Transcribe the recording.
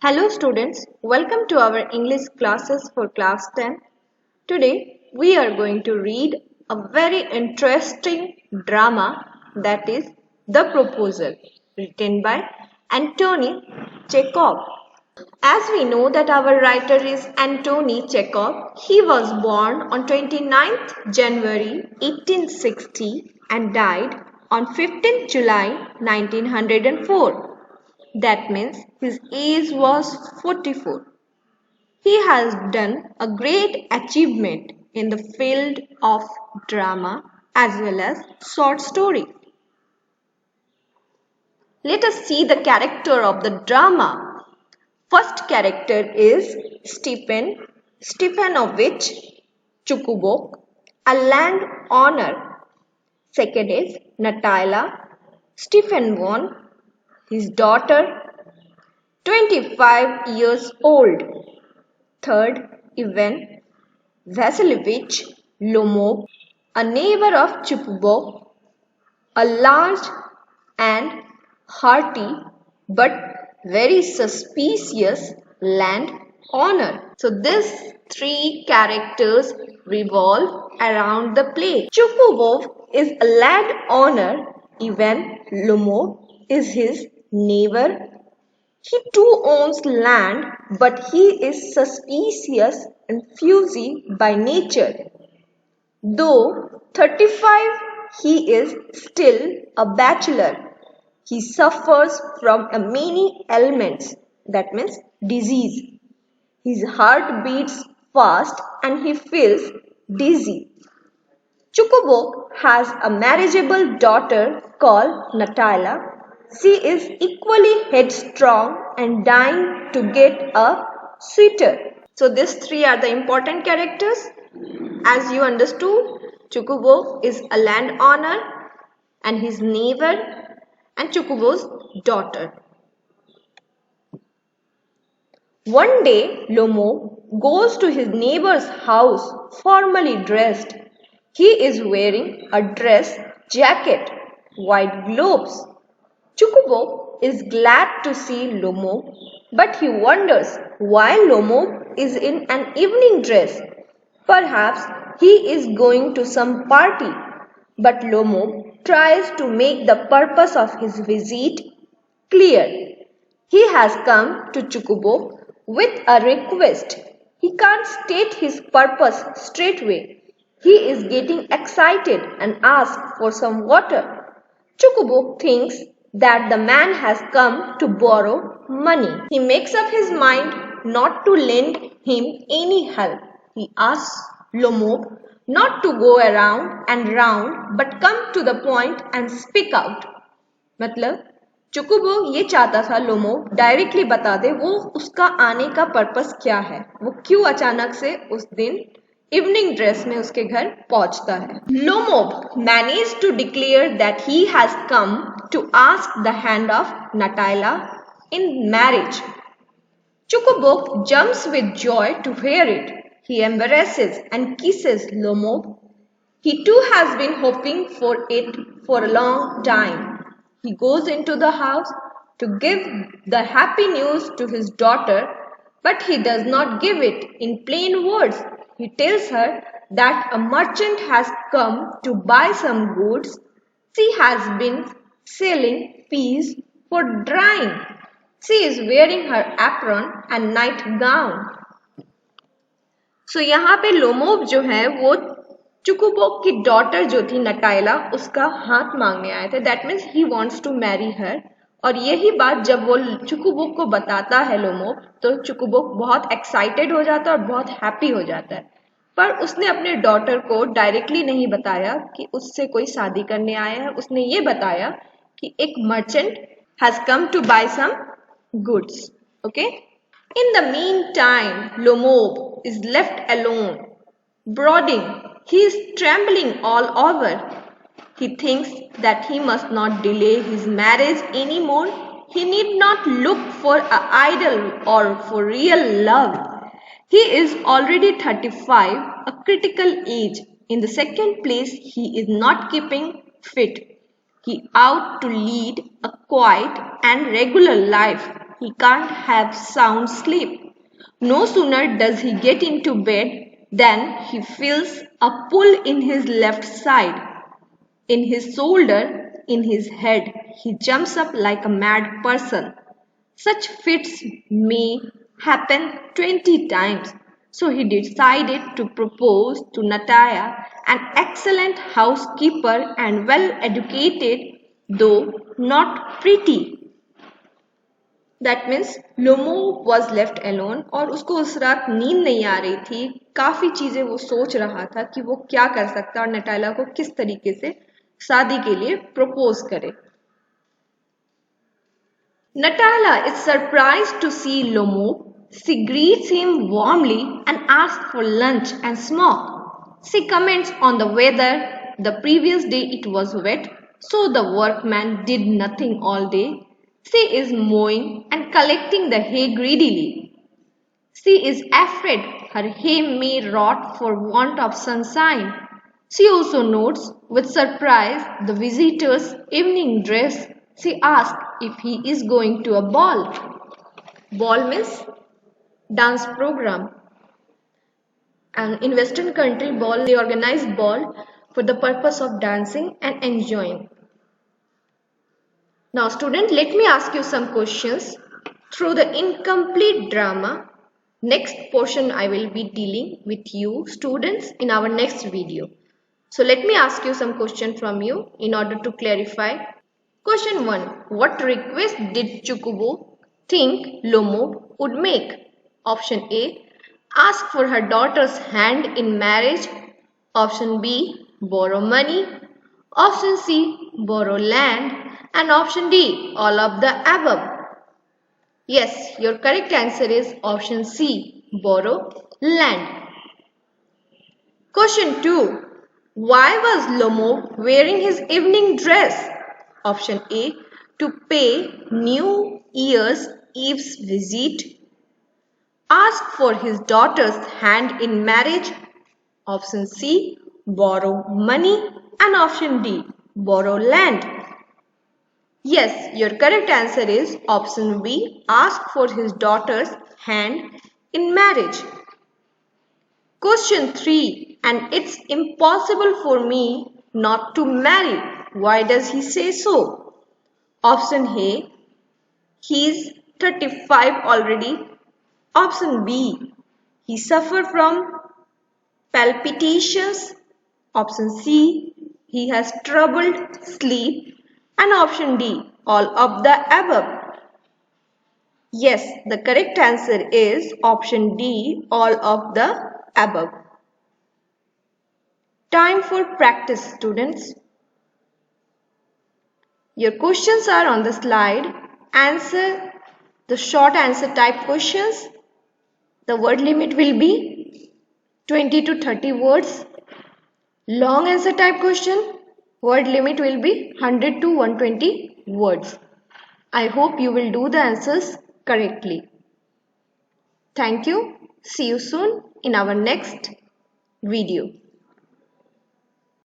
Hello students, welcome to our English classes for class 10. Today we are going to read a very interesting drama, that is The Proposal, written by Antony Chekhov. As we know that our writer is Antony Chekhov, he was born on 29th January 1860 and died on 15th July 1904. That means his age was 44. He has done a great achievement in the field of drama as well as short story. Let us see the character of the drama. First character is Stephen Stefanovich Chukubok, a landowner. Second is Natalia Stefanov, his daughter, 25 years old. Third, Ivan Vasilievich Lomov, a neighbor of Chukubok, a large and hearty but very suspicious landowner. So these three characters revolve around the play. Chukubov is a landowner. Ivan Lomov is his neighbor. He too owns land, but he is suspicious and fussy by nature. Though 35, he is still a bachelor. He suffers from many ailments, that means disease. His heart beats fast and he feels dizzy. Chukubok has a marriageable daughter called Natalia. She is equally headstrong and dying to get a suitor. So these three are the important characters. As you understood, Chukubok is a landowner and his neighbor and Chukubok's daughter. One day, Lomov goes to his neighbor's house formally dressed. He is wearing a dress jacket, white gloves. Chukubok is glad to see Lomov, but he wonders why Lomov is in an evening dress. Perhaps he is going to some party, but Lomov tries to make the purpose of his visit clear. He has come to Chukubok with a request. He can't state his purpose straightway. He is getting excited and asks for some water. Chukubok thinks that the man has come to borrow money. He makes up his mind not to lend him any help. He asks Lomov not to go around and round but come to the point and speak out. मतलब चुकुबो ये चाहता था Lomov directly बता दे वो उसका आने का purpose क्या है, वो क्यों अचानक से उस दिन इवनिंग ड्रेस में उसके घर पहुंचता है. Lomov managed to declare that he has come to ask the hand of Natalia in marriage. Chukubok jumps with joy to hear it. He embraces and kisses Lomov. He too has been hoping for it for a long time. He goes into the house to give the happy news to his daughter, but he does not give it in plain words. He tells her that a merchant has come to buy some goods. She has been selling peas for drying. She is wearing her apron and nightgown. So यहाँ पे Lomov जो है वो चुकुबोक की daughter जो थी नटाइला उसका हाथ मांगने आए थे. That means he wants to marry her. और यही बात जब वो चुकुबोक को बताता है लोमोव तो चुकुबोक बहुत एक्साइटेड हो जाता है और बहुत हैप्पी हो जाता है. पर उसने अपने डॉटर को डायरेक्टली नहीं बताया कि उससे कोई शादी करने आया है. उसने ये बताया कि एक merchant has come to buy some goods. Okay. In the meantime, Lomov is left alone, brooding. He is trembling all over. He thinks that he must not delay his marriage anymore. He need not look for an idol or for real love. He is already 35, a critical age. In the second place, he is not keeping fit. He ought to lead a quiet and regular life. he can't have sound sleep. No sooner does he get into bed than he feels a pull in his left side, in his shoulder, in his head. He jumps up like a mad person. Such fits may happen 20 times. So he decided to propose to Nataya, an excellent housekeeper and well educated, though not pretty. That means लोमो was left alone और उसको उस रात नींद नहीं आ रही थी. काफी चीजें वो सोच रहा था कि वो क्या कर सकता और नटाला को किस तरीके से शादी के लिए प्रपोज करे. Natala is surprised to see Lomo. She greets him warmly and asks for lunch and smoke. She comments on the weather. The previous day it was wet, so the workman did nothing all day. She is mowing and collecting the hay greedily. She is afraid her hay may rot for want of sunshine. She also notes with surprise the visitor's evening dress. She asks if he is going to a ball. Ball means dance program. And in Western country, ball, they organize ball for the purpose of dancing and enjoying. Now student, let me ask you some questions. Through the incomplete drama, next portion I will be dealing with you students in our next video. So let me ask you some question from you in order to clarify. Question 1. What request did Chukubo think Lomo would make? Option A. Ask for her daughter's hand in marriage. Option B. Borrow money. Option C. Borrow land. And option D. All of the above. Yes, your correct answer is option C. Borrow land. Question 2. Why was Lomo wearing his evening dress? Option A. To pay New Year's Eve's visit. Ask for his daughter's hand in marriage. Option C. Borrow money. And option D. Borrow land. Yes, your correct answer is option B. Ask for his daughter's hand in marriage. Question 3. And it's impossible for me not to marry. Why does he say so? Option A. He is 35 already. Option B. He suffered from palpitations. Option C. He has troubled sleep. And option D. All of the above. Yes, the correct answer is option D. All of the above. Time for practice, students. Your questions are on the slide. Answer the short answer type questions. The word limit will be 20 to 30 words. Long answer type question, word limit will be 100 to 120 words. I hope you will do the answers correctly. Thank you. See you soon in our next video.